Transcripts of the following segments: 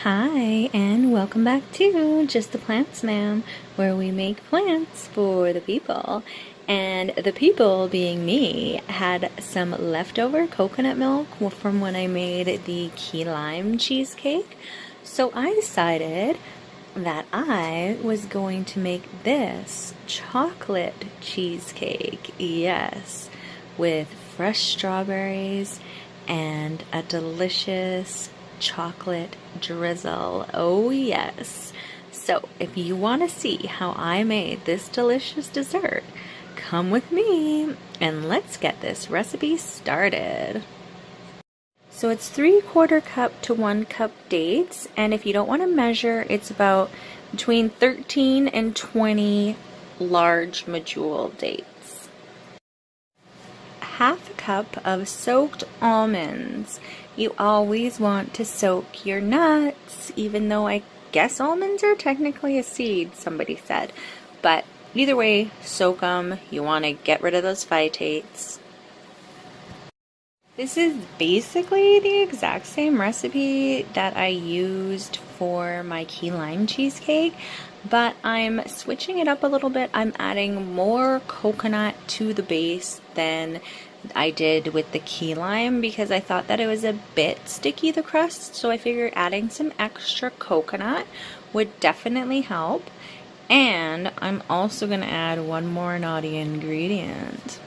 Hi, and welcome back to Just the Plants Ma'am, where we make plants for the people. And the people, being me, had some leftover coconut milk from when I made the key lime cheesecake. So I decided that I was going to make this chocolate cheesecake. Yes, with fresh strawberries and a delicious chocolate drizzle. Oh yes. So if you want to see how I made this delicious dessert, come with me and let's get this recipe started. So it's 3/4 cup to 1 cup dates, and if you don't want to measure, it's about between 13 and 20 large medjool dates. Half a cup of soaked almonds. You always want to soak your nuts, even though I guess almonds are technically a seed, somebody said. But either way, soak them. You want to get rid of those phytates. This is basically the exact same recipe that I used for my key lime cheesecake, but I'm switching it up a little bit. I'm adding more coconut to the base than I did with the key lime because I thought that it was a bit sticky, the crust, so I figured adding some extra coconut would definitely help. And I'm also going to add one more naughty ingredient,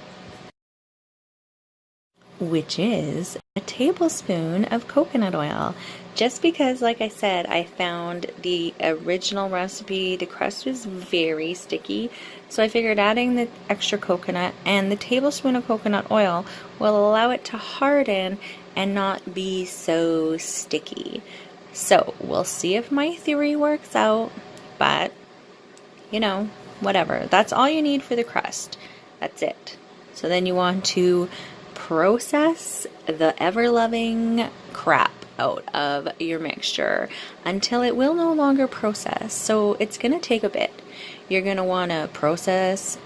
which is a tablespoon of coconut oil. Just because, like I said, I found the original recipe, the crust was very sticky, so I figured adding the extra coconut and the tablespoon of coconut oil will allow it to harden and not be so sticky. So we'll see if my theory works out, but you know, whatever. That's all you need for the crust. That's it. So then you want to process the ever-loving crap out of your mixture until it will no longer process. So it's going to take a bit. You're going to want to process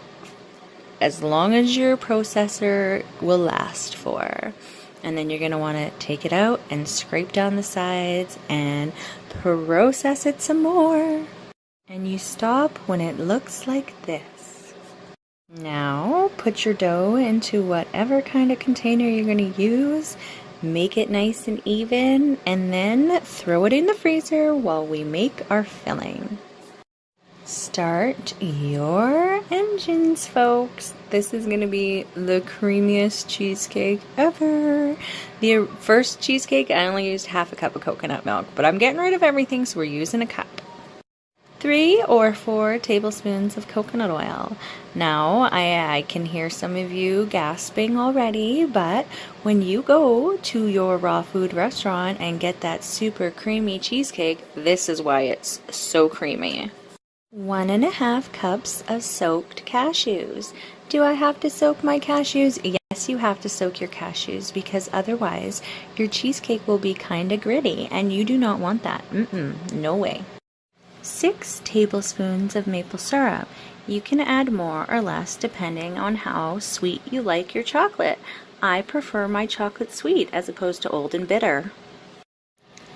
as long as your processor will last for. And then you're going to want to take it out and scrape down the sides and process it some more. And you stop when it looks like this. Now, put your dough into whatever kind of container you're going to use. Make it nice and even, and then throw it in the freezer while we make our filling. Start your engines, folks. This is going to be the creamiest cheesecake ever. The first cheesecake, I only used half a cup of coconut milk, but I'm getting rid of everything, so we're using a cup. 3 or 4 tablespoons of coconut oil. Now, I can hear some of you gasping already, but when you go to your raw food restaurant and get that super creamy cheesecake, this is why it's so creamy. 1.5 cups of soaked cashews. Do I have to soak my cashews? Yes, you have to soak your cashews because otherwise your cheesecake will be kind of gritty and you do not want that. No way. 6 tablespoons of maple syrup. You can add more or less depending on how sweet you like your chocolate. I prefer my chocolate sweet as opposed to old and bitter.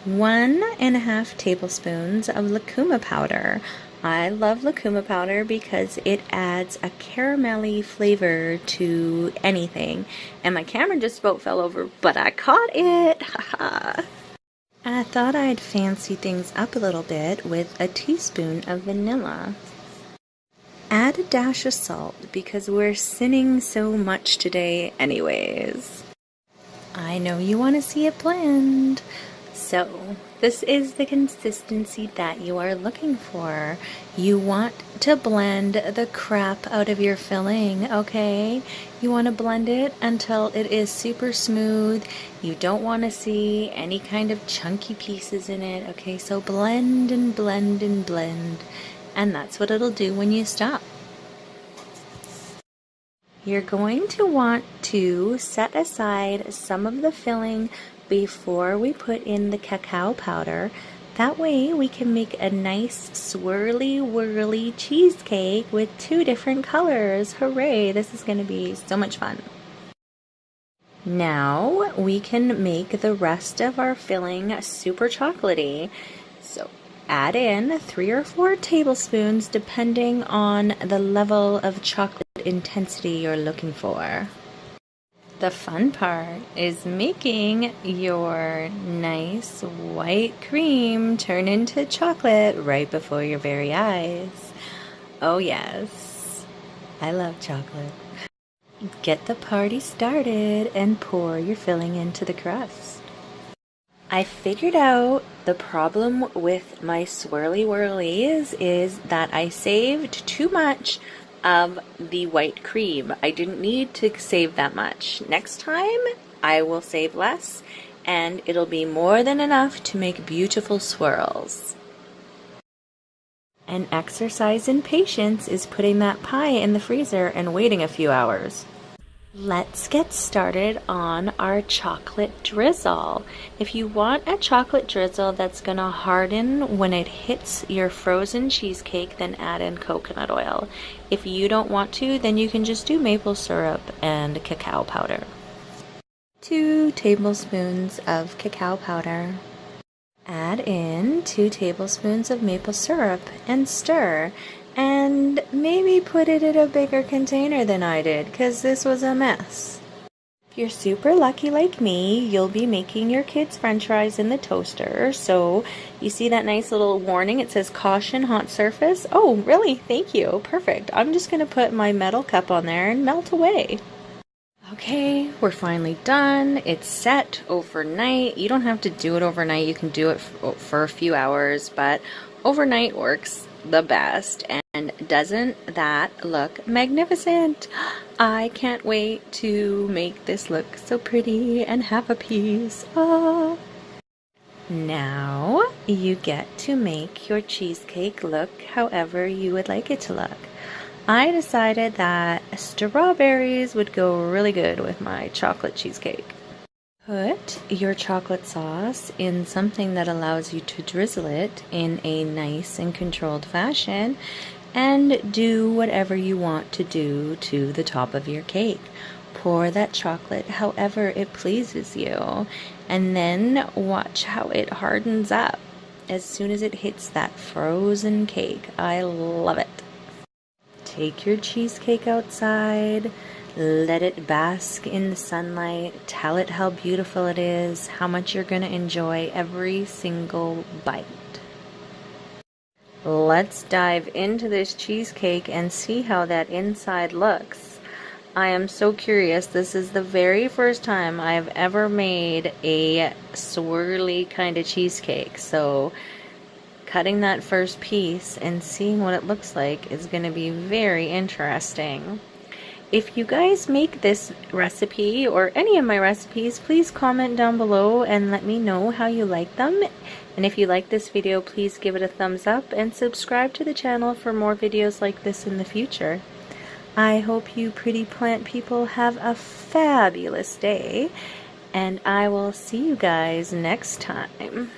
1.5 tablespoons of lucuma powder. I love lucuma powder because it adds a caramelly flavor to anything. And my camera just about fell over, but I caught it! Haha! I thought I'd fancy things up a little bit with a teaspoon of vanilla. Add a dash of salt because we're sinning so much today anyways. I know you want to see it blend. So, this is the consistency that you are looking for. You want to blend the crap out of your filling, okay? You want to blend it until it is super smooth. You don't want to see any kind of chunky pieces in it, okay? So blend and blend and blend. And that's what it'll do when you stop. You're going to want to set aside some of the filling before we put in the cacao powder. That way we can make a nice swirly whirly cheesecake with 2 different colors. Hooray, this is going to be so much fun. Now we can make the rest of our filling super chocolatey. So add in 3 or 4 tablespoons depending on the level of chocolate intensity you're looking for. The fun part is making your nice white cream turn into chocolate right before your very eyes. Oh yes, I love chocolate. Get the party started and pour your filling into the crust. I figured out the problem with my swirly whirlies is that I saved too much of the white cream. I didn't need to save that much. Next time I will save less and it'll be more than enough to make beautiful swirls. An exercise in patience is putting that pie in the freezer and waiting a few hours. Let's get started on our chocolate drizzle. If you want a chocolate drizzle that's gonna harden when it hits your frozen cheesecake, then add in coconut oil. If you don't want to, then you can just do maple syrup and cacao powder. 2 tablespoons of cacao powder. Add in 2 tablespoons of maple syrup and stir. And maybe put it in a bigger container than I did, because this was a mess. If you're super lucky like me, you'll be making your kids' french fries in the toaster. So you see that nice little warning, it says caution hot surface. Oh really? Thank you. Perfect. I'm just going to put my metal cup on there and melt away. Okay, we're finally done. It's set overnight. You don't have to do it overnight. You can do it for a few hours, but overnight works the best. And doesn't that look magnificent? I can't wait to make this look so pretty and have a piece. Ah. Now you get to make your cheesecake look however you would like it to look. I decided that strawberries would go really good with my chocolate cheesecake. Put your chocolate sauce in something that allows you to drizzle it in a nice and controlled fashion and do whatever you want to do to the top of your cake. Pour that chocolate however it pleases you and then watch how it hardens up as soon as it hits that frozen cake. I love it. Take your cheesecake outside, let it bask in the sunlight, tell it how beautiful it is, how much you're going to enjoy every single bite. Let's dive into this cheesecake and see how that inside looks. I am so curious. This is the very first time I've ever made a swirly kind of cheesecake, so cutting that first piece and seeing what it looks like is going to be very interesting. If you guys make this recipe or any of my recipes, please comment down below and let me know how you like them. And if you like this video, please give it a thumbs up and subscribe to the channel for more videos like this in the future. I hope you pretty plant people have a fabulous day, and I will see you guys next time.